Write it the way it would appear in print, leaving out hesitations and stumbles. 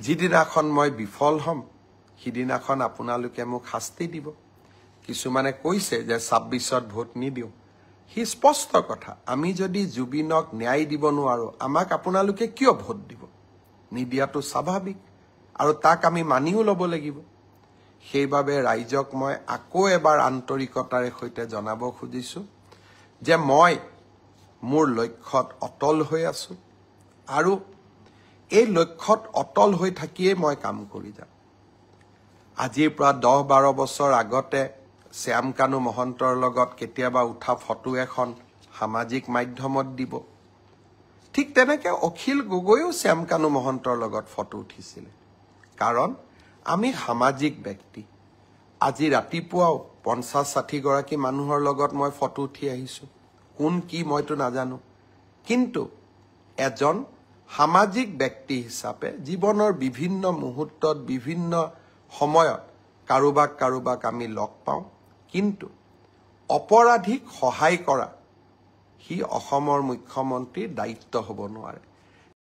যিদিনাখন মই বিফল হম সিদিনাখন আপোনালোকে মোক শাস্তি দিব কিছুমানে কৈছে যে 26ত ভোট নিদিও হি স্পষ্ট কথা আমি যদি জুবিনক ন্যায় দিব নোৱাৰো আমাক আপোনালোকে কিয় ভোট দিব নিদিয়াটো স্বাভাৱিক আৰু তাক আমি মানিও ল'ব লাগিব সেইবাবে ৰাইজক মই আকৌ এবাৰ আন্তৰিকতাৰে সৈতে জনাব খুজিছো যে মই মোৰ লক্ষ্যত অটল হৈ আছো আৰু এই লক্ষ্যত অটল হৈ থাকিয়ে মই কাম কৰি যাম আজিৰ পৰা 10-12 বছৰ আগতে শ্যামকানু মহন্তৰ লগত কেতিয়াবা উঠা ফটো এখন সামাজিক মাধ্যমত দিব ঠিক তেনেকে অখিল গগৈও শ্যামকানু মহন্তৰ লগত ফটো উঠিছিল কাৰণ আমি সামাজিক ব্যক্তি আজি ৰাতিপুৱাও 50-60 গৰাকী মানুহৰ লগত মই ফটো উঠি আহিছো কোন কি মইতো নাজানো কিন্তু এজন সামাজিক ব্যক্তি হিচাপে জীৱনৰ বিভিন্ন মুহূৰ্তত বিভিন্ন সময়ত কাৰোবাক আমি লগ পাওঁ কিন্তু অপৰাধীক সহায় কৰা হি অসমৰ মুখ্যমন্ত্ৰীৰ দায়িত্ব হ'ব নোৱাৰে